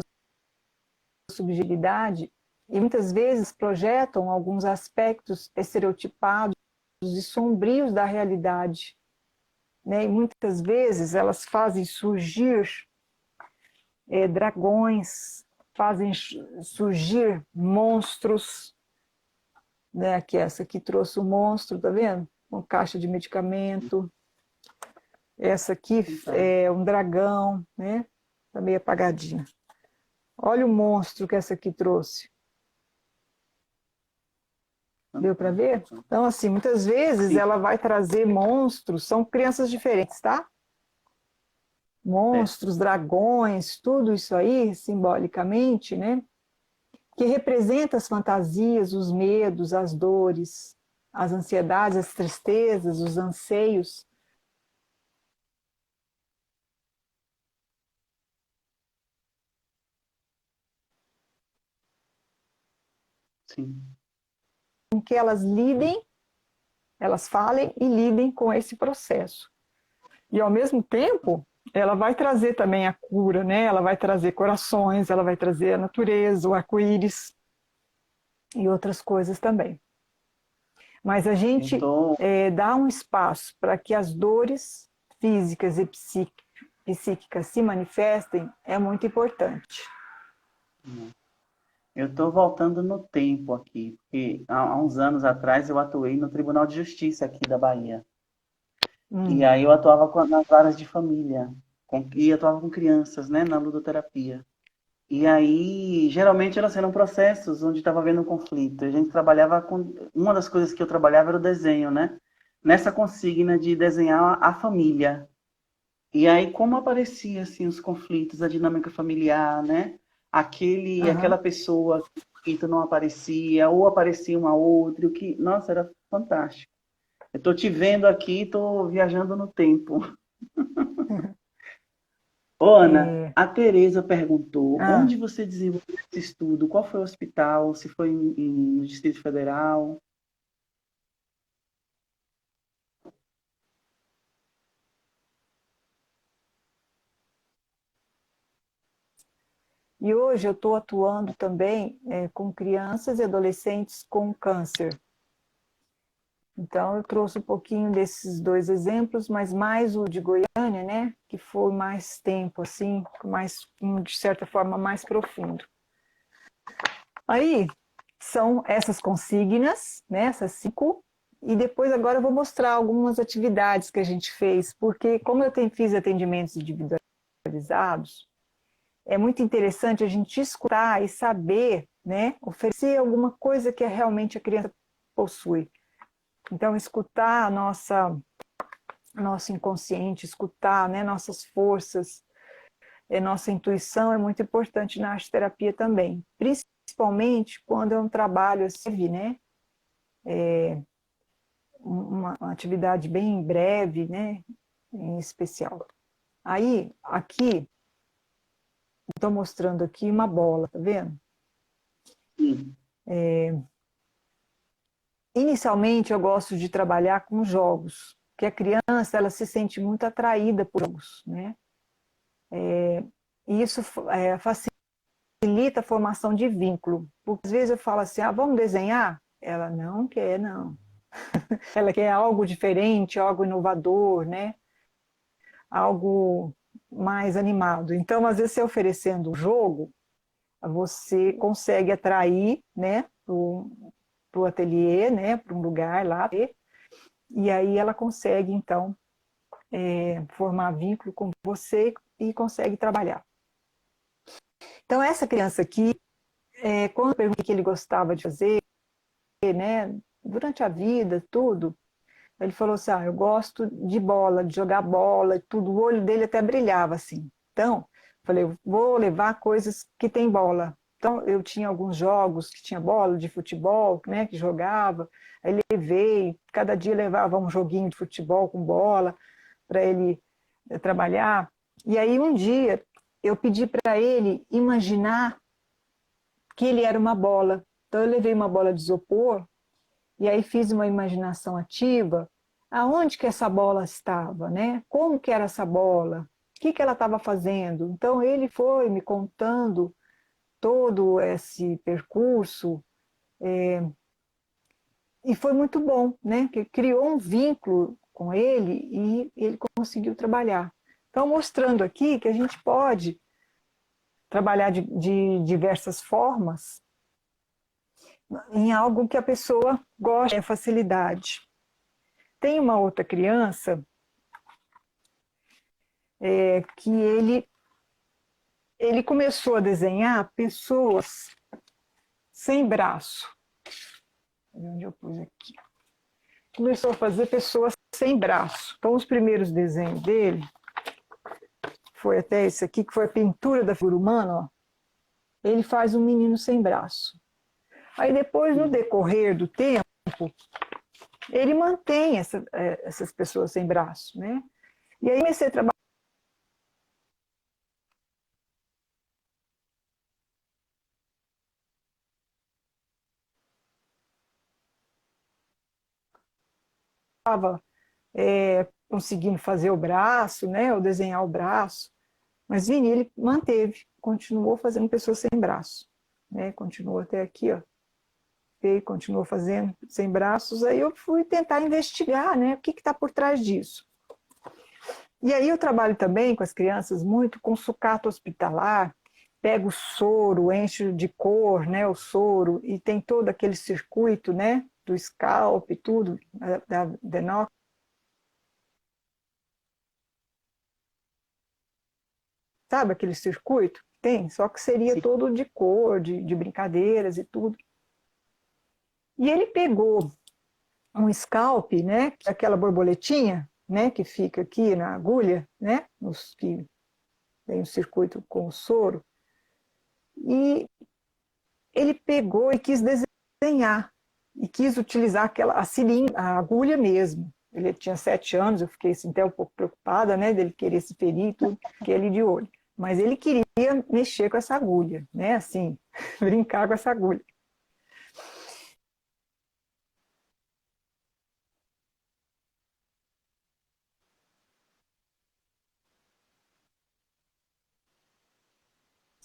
subjetividade e muitas vezes projetam alguns aspectos estereotipados e sombrios da realidade, né? E muitas vezes elas fazem surgir dragões, fazem surgir monstros, né? Que essa aqui trouxe um monstro, tá vendo? Uma caixa de medicamento. Essa aqui Então, é um dragão, né? Tá meio apagadinha. Olha o monstro que essa aqui trouxe. Deu para ver? fantástico. Então, assim, muitas vezes Sim. ela vai trazer monstros, são crianças diferentes, tá? Certo. Monstros, dragões, tudo isso aí, simbolicamente, né? Que representa as fantasias, os medos, as dores, as ansiedades, as tristezas, os anseios. Sim. Em que elas lidem, elas falem e lidem com esse processo. E, ao mesmo tempo, ela vai trazer também a cura, né? Ela vai trazer corações, ela vai trazer a natureza, o arco-íris e outras coisas também. Mas a Eu gente tô, dá um espaço para que as dores físicas e psíquicas se manifestem é muito importante. eu tô voltando no tempo aqui, porque há uns anos atrás eu atuei no Tribunal de Justiça aqui da Bahia. E Hum, aí eu atuava nas varas de família, e atuava com crianças, né, na ludoterapia. E aí, geralmente elas eram processos onde estava havendo um conflito. A gente trabalhava com... Uma das coisas que eu trabalhava era o desenho, né? Nessa consigna de desenhar a família. E aí, como aparecia, assim, os conflitos, a dinâmica familiar, né? Aquela aham. pessoa que tu não aparecia, ou aparecia uma outra, o que... Nossa, era fantástico. Eu tô te vendo aqui, tô viajando no tempo. Ô, Ana, É, a Tereza perguntou ah, onde você desenvolveu esse estudo, qual foi o hospital, se foi no Distrito Federal. E hoje eu estou atuando também com crianças e adolescentes com câncer. Então, eu trouxe um pouquinho desses dois exemplos, mas mais o de Goiânia, né, que foi mais tempo, assim, mais, de certa forma, mais profundo. Aí, são essas consignas, né, essas 5, e depois agora eu vou mostrar algumas atividades que a gente fez, porque como eu fiz atendimentos individualizados, é muito interessante a gente escutar e saber, né, oferecer alguma coisa que realmente a criança possui. Então, escutar nosso inconsciente, escutar, né, nossas forças, nossa intuição é muito importante na arte terapia também, principalmente quando é um trabalho assim, né, uma atividade bem breve, né, em especial. Aí, aqui, estou mostrando aqui uma bola, tá vendo? Sim. Inicialmente, eu gosto de trabalhar com jogos, porque a criança ela se sente muito atraída por jogos, né? E isso facilita a formação de vínculo. Porque às vezes eu falo assim, vamos desenhar? Ela não quer, não. Ela quer algo diferente, algo inovador, né? Algo mais animado. Então, às vezes, você oferecendo um jogo, você consegue atrair, né, para o ateliê, né, para um lugar lá, e aí ela consegue, então, formar vínculo com você e consegue trabalhar. Então, essa criança aqui, quando eu perguntei o que ele gostava de fazer, né, durante a vida, tudo, ele falou assim, eu gosto de bola, de jogar bola e tudo, o olho dele até brilhava assim. Então, falei, eu vou levar coisas que tem bola. Então, eu tinha alguns jogos que tinha bola de futebol, né, que jogava, aí levei, cada dia levava um joguinho de futebol com bola para ele trabalhar. E aí um dia eu pedi para ele imaginar que ele era uma bola. Então, eu levei uma bola de isopor e aí fiz uma imaginação ativa, aonde que essa bola estava, né? Como que era essa bola? O que que ela estava fazendo? Então ele foi me contando todo esse percurso e foi muito bom, né? Que criou um vínculo com ele e ele conseguiu trabalhar. Então mostrando aqui que a gente pode trabalhar de diversas formas em algo que a pessoa gosta, é facilidade. Tem uma outra criança que ele começou a desenhar pessoas sem braço. Onde eu pus aqui? Começou a fazer pessoas sem braço. Então, os primeiros desenhos dele foi até esse aqui, que foi a pintura da figura humana. Ó. Ele faz um menino sem braço. Aí depois, no decorrer do tempo, ele mantém essas pessoas sem braço, né? E aí comecei a trabalhar conseguindo fazer o braço, né? Ou desenhar o braço. Mas Vini, ele manteve, continuou fazendo pessoas sem braço, né? Continuou até aqui, ó. E continuou fazendo sem braços. Aí eu fui tentar investigar, né? O que está por trás disso. E aí eu trabalho também com as crianças muito com sucata hospitalar. Pego o soro, encho de cor, né? O soro e tem todo aquele circuito, né? Do scalp, tudo da Denox. Sabe aquele circuito? Tem, só que seria Sim. todo de cor, de brincadeiras e tudo. E ele pegou um scalp, né, que é aquela borboletinha, né, que fica aqui na agulha, né, que tem um circuito com o soro, e ele pegou e quis desenhar, e quis utilizar a agulha mesmo. Ele tinha 7 anos, eu fiquei assim, até um pouco preocupada, né, dele querer se ferir e tudo, que ele de olho. Mas ele queria mexer com essa agulha, né, assim, brincar com essa agulha.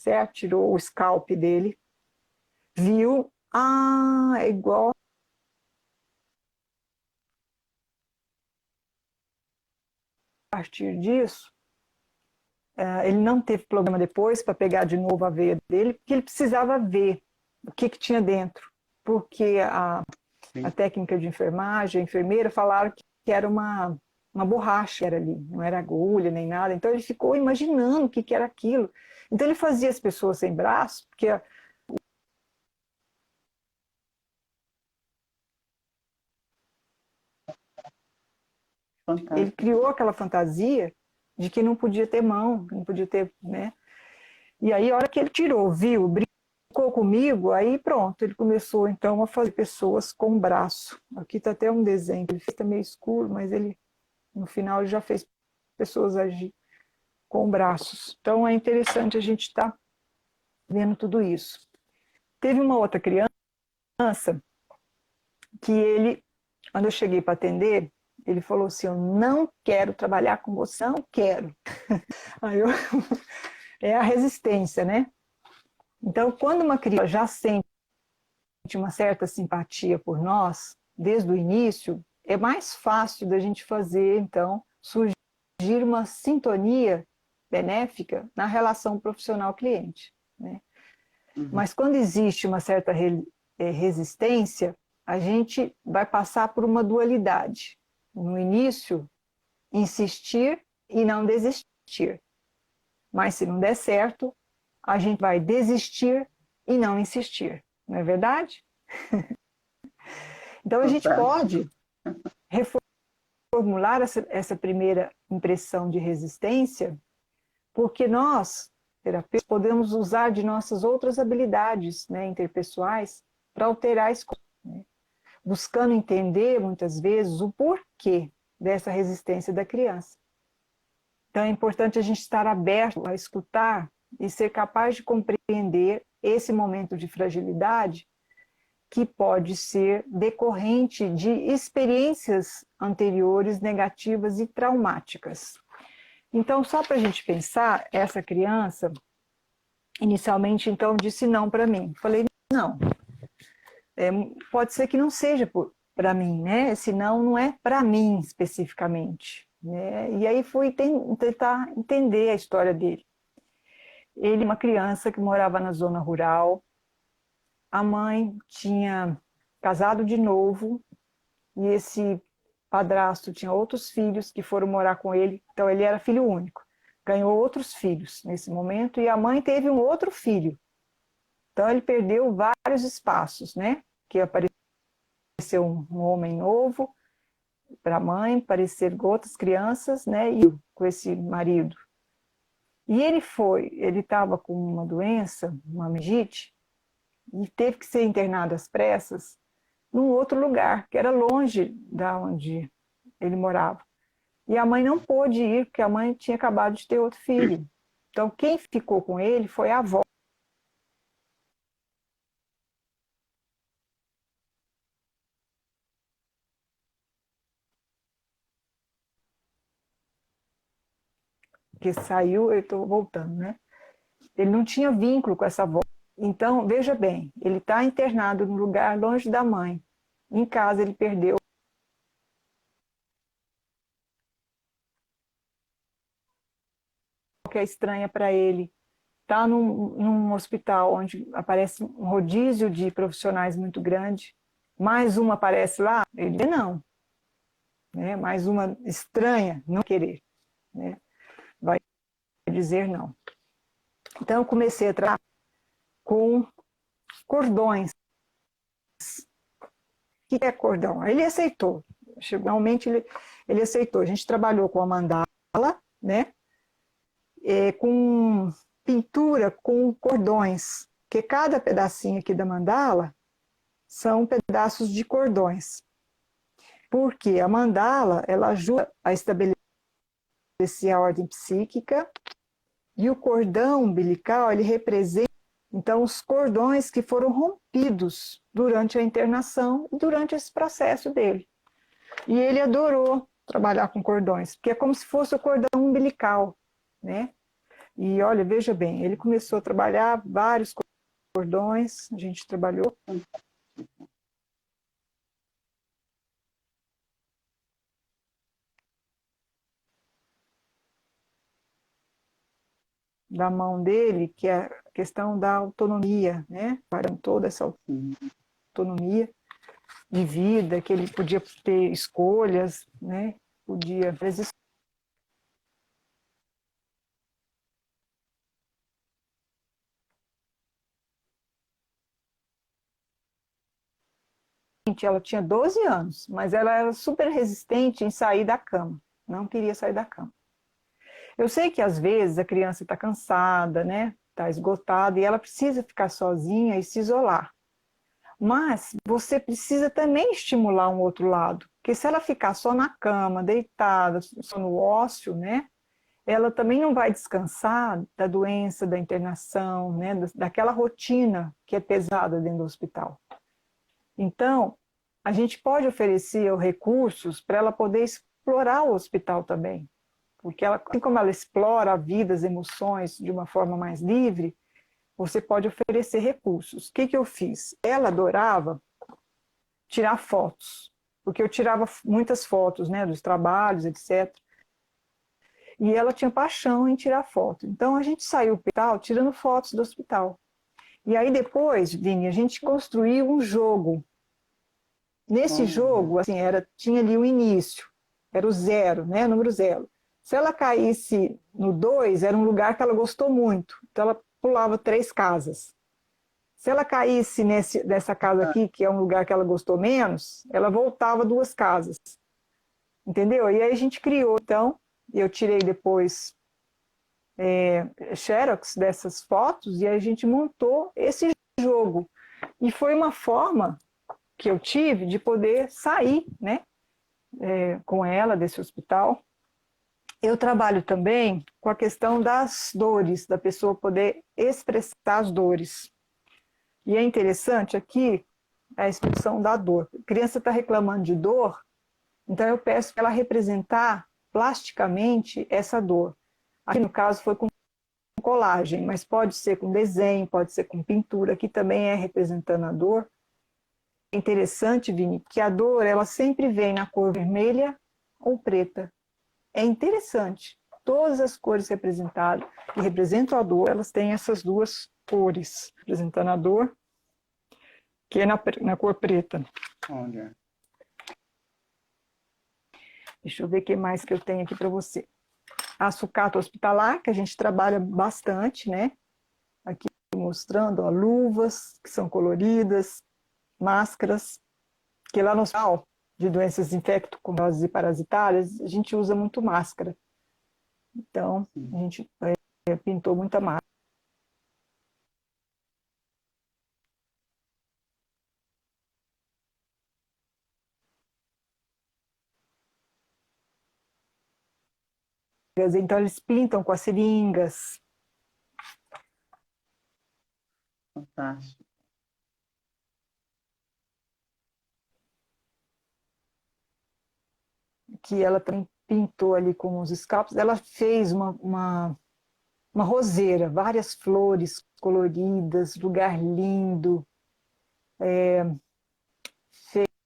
certo? Tirou o scalp dele, viu, é igual. A partir disso, ele não teve problema depois para pegar de novo a veia dele, porque ele precisava ver o que tinha dentro, porque a técnica de enfermagem, a enfermeira, falaram que era uma borracha era ali, não era agulha nem nada. Então ele ficou imaginando o que era aquilo. Então ele fazia as pessoas sem braço, porque ele criou aquela fantasia de que não podia ter mão, não podia ter, né? E aí a hora que ele tirou, viu, brincou comigo, aí pronto, ele começou então a fazer pessoas com braço. Aqui está até um desenho, ele está meio escuro, mas ele no final ele já fez pessoas agir com braços. Então é interessante a gente estar vendo tudo isso. Teve uma outra criança que ele, quando eu cheguei para atender, ele falou assim, eu não quero trabalhar com você, não quero. Aí é a resistência, né? Então, quando uma criança já sente uma certa simpatia por nós, desde o início, é mais fácil da gente fazer, então, surgir uma sintonia benéfica na relação profissional-cliente, né? Mas quando existe uma certa resistência, a gente vai passar por uma dualidade. No início, insistir e não desistir. Mas se não der certo, a gente vai desistir e não insistir. Não é verdade? Então a gente pode reformular essa primeira impressão de resistência, porque nós, terapeutas, podemos usar de nossas outras habilidades, né, interpessoais para alterar a escolha, né? Buscando entender, muitas vezes, o porquê dessa resistência da criança. Então é importante a gente estar aberto a escutar e ser capaz de compreender esse momento de fragilidade que pode ser decorrente de experiências anteriores negativas e traumáticas. Então, só para a gente pensar, essa criança, inicialmente, então, disse não para mim. Falei, não, pode ser que não seja para mim, né? Esse não é para mim especificamente, né? E aí fui tentar entender a história dele. Ele é uma criança que morava na zona rural, a mãe tinha casado de novo, e esse padrasto tinha outros filhos que foram morar com ele, então ele era filho único. Ganhou outros filhos nesse momento, e a mãe teve um outro filho. Então ele perdeu vários espaços, né? Que apareceu um homem novo para a mãe, apareceram outras crianças, né? E com esse marido. E ele estava com uma doença, uma meningite, e teve que ser internado às pressas num outro lugar, que era longe da onde ele morava. E a mãe não pôde ir, porque a mãe tinha acabado de ter outro filho. Então, quem ficou com ele foi a avó. Que saiu, eu estou voltando, né? Ele não tinha vínculo com essa avó. Então, veja bem, ele está internado num lugar longe da mãe. Em casa ele perdeu que é estranha para ele. Está num hospital onde aparece um rodízio de profissionais muito grande. Mais uma aparece lá, ele diz não. Né? Mais uma estranha, não querer. Né? Vai dizer não. Então eu comecei a trabalhar com cordões. O que é cordão? Aí ele aceitou. Finalmente ele aceitou. A gente trabalhou com a mandala, né? Com pintura com cordões, porque cada pedacinho aqui da mandala são pedaços de cordões. Porque a mandala, ela ajuda a estabelecer a ordem psíquica, e o cordão umbilical, ele representa, então, os cordões que foram rompidos durante a internação e durante esse processo dele. E ele adorou trabalhar com cordões, porque é como se fosse o cordão umbilical, né? E olha, veja bem, ele começou a trabalhar vários cordões, a gente trabalhou. Da mão dele, que é a questão da autonomia, né? Para toda essa autonomia de vida, que ele podia ter escolhas, né? Podia fazer. Ela tinha 12 anos, mas ela era super resistente em sair da cama, não queria sair da cama. Eu sei que às vezes a criança está cansada, né? Está esgotada e ela precisa ficar sozinha e se isolar. Mas você precisa também estimular um outro lado, porque se ela ficar só na cama, deitada, só no ócio, né? Ela também não vai descansar da doença, da internação, né? Daquela rotina que é pesada dentro do hospital. Então, a gente pode oferecer recursos para ela poder explorar o hospital também, porque ela, assim como ela explora a vida, as emoções de uma forma mais livre, você pode oferecer recursos. O que eu fiz? Ela adorava tirar fotos, porque eu tirava muitas fotos, né, dos trabalhos, etc. E ela tinha paixão em tirar foto. Então a gente saiu do hospital tirando fotos do hospital. E aí depois, Vini, a gente construiu um jogo. Nesse jogo, assim, tinha ali o início, era o zero, né, número zero. Se ela caísse no 2, era um lugar que ela gostou muito. Então ela pulava 3 casas. Se ela caísse nessa casa aqui, que é um lugar que ela gostou menos, ela voltava 2 casas. Entendeu? E aí a gente criou, então, eu tirei depois xerox dessas fotos e aí a gente montou esse jogo. E foi uma forma que eu tive de poder sair, né, com ela desse hospital. Eu trabalho também com a questão das dores, da pessoa poder expressar as dores. E é interessante aqui a expressão da dor. A criança está reclamando de dor, então eu peço para ela representar plasticamente essa dor. Aqui no caso foi com colagem, mas pode ser com desenho, pode ser com pintura, que também é representando a dor. É interessante, Vini, que a dor ela sempre vem na cor vermelha ou preta. É interessante. Todas as cores representadas que representam a dor, elas têm essas duas cores, representando a dor, que é na cor preta. Olha. Deixa eu ver o que mais que eu tenho aqui para você. A sucata hospitalar, que a gente trabalha bastante, né? Aqui mostrando ó, luvas que são coloridas, máscaras, que lá no hospital de doenças infecto-contagiosas e parasitárias, a gente usa muito máscara. Então, a gente pintou muita máscara. Então, eles pintam com as seringas. Fantástico. Que ela também pintou ali com os escalpos. Ela fez uma roseira, várias flores coloridas, lugar lindo.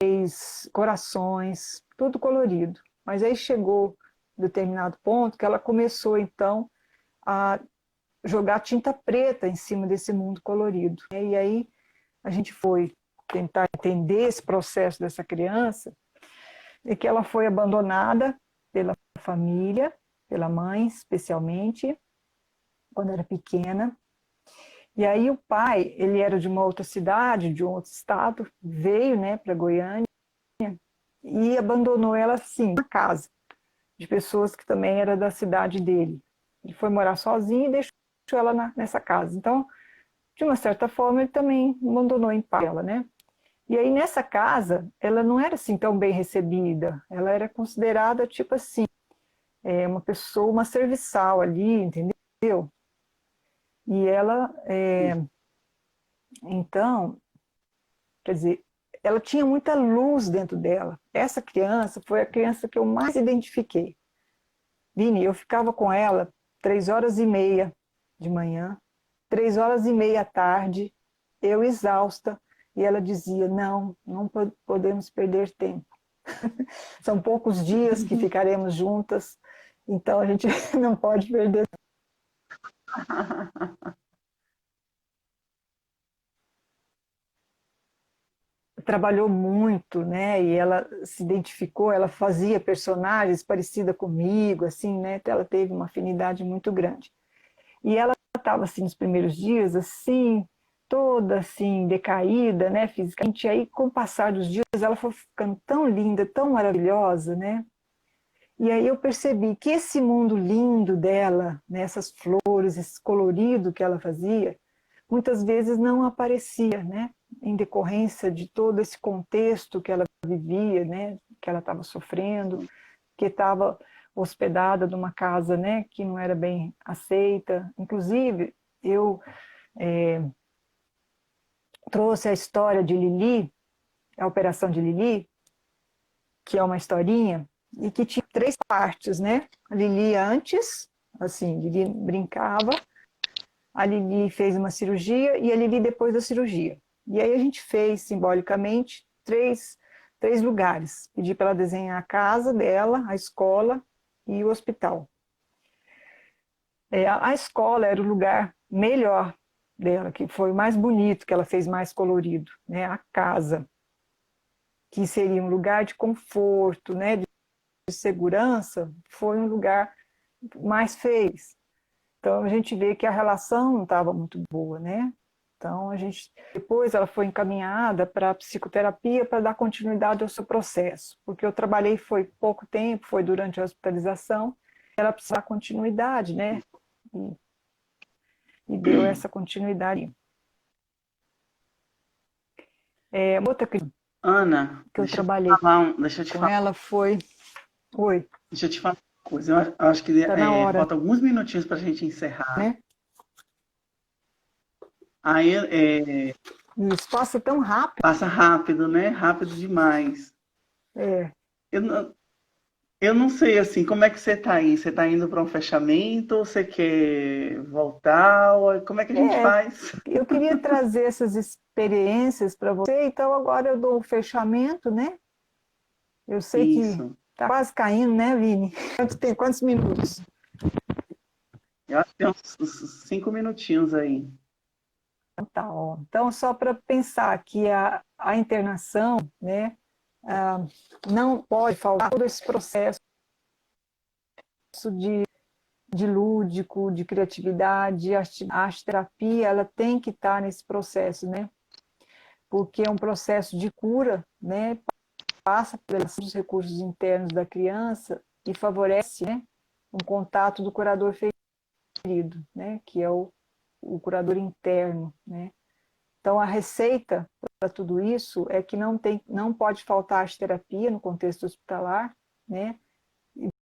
Fez corações, tudo colorido. Mas aí chegou um determinado ponto que ela começou, então, a jogar tinta preta em cima desse mundo colorido. E aí a gente foi tentar entender esse processo dessa criança, e que ela foi abandonada pela família, pela mãe especialmente, quando era pequena. E aí o pai, ele era de uma outra cidade, de um outro estado, veio, né, para Goiânia e abandonou ela assim, na casa de pessoas que também era da cidade dele. Ele foi morar sozinho e deixou ela nessa casa. Então, de uma certa forma, ele também abandonou em paz ela, né? E aí nessa casa, ela não era assim tão bem recebida. Ela era considerada tipo assim, uma pessoa, uma serviçal ali, entendeu? E ela, então, quer dizer, ela tinha muita luz dentro dela. Essa criança foi a criança que eu mais identifiquei. Vini, eu ficava com ela 3h30 de manhã, 3h30 à tarde, eu exausta, e ela dizia, não podemos perder tempo. São poucos dias que ficaremos juntas, então a gente não pode perder. Trabalhou muito, né? E ela se identificou, ela fazia personagens parecida comigo, assim, né? Ela teve uma afinidade muito grande. E ela estava assim nos primeiros dias, assim, toda assim decaída, né, fisicamente. E aí, com o passar dos dias, ela foi ficando tão linda, tão maravilhosa, né? E aí eu percebi que esse mundo lindo dela, né, essas flores, esse colorido que ela fazia, muitas vezes não aparecia, né? Em decorrência de todo esse contexto que ela vivia, né? Que ela estava sofrendo, que estava hospedada numa casa, né? Que não era bem aceita. Inclusive, eu trouxe a história de Lili, a Operação de Lili, que é uma historinha, e que tinha 3 partes, né? A Lili antes, assim, Lili brincava, a Lili fez uma cirurgia e a Lili depois da cirurgia. E aí a gente fez, simbolicamente, três lugares. Pedi para ela desenhar a casa dela, a escola e o hospital. A escola era o lugar melhor dela, que foi o mais bonito, que ela fez mais colorido, né? A casa, que seria um lugar de conforto, né? De segurança, foi um lugar mais feliz. Então a gente vê que a relação não estava muito boa, né? Então depois ela foi encaminhada para a psicoterapia para dar continuidade ao seu processo, porque eu trabalhei foi pouco tempo, foi durante a hospitalização, ela precisava dar continuidade, né? E deu essa continuidade. Outra questão Ana, que eu trabalhei deixa eu te com falar, ela foi, oi, deixa eu te falar uma coisa. Eu acho que tá na hora, falta alguns minutinhos para a gente encerrar. né? Aí E o espaço é tão rápido, passa rápido, né? Rápido demais. é, Eu não, eu não sei assim, como é que você está aí? Você está indo para um fechamento? Ou você quer voltar? Como é que a gente é, faz? eu queria trazer essas experiências para você, então agora eu dou o fechamento, né? Eu sei que Isso. tá quase caindo, né, Vini? Quantos minutos? Eu acho que tem uns 5 minutinhos aí. Tá, ó. Então, só para pensar que a internação, né, não pode faltar todo esse processo de, de lúdico, de criatividade, a arte-terapia, ela tem que estar nesse processo, né? Porque é um processo de cura, né? Passa pelos recursos internos da criança e favorece, né, um contato do curador ferido, né, que é o curador interno, né? Então a receita para tudo isso é que não pode faltar arte terapia no contexto hospitalar, né?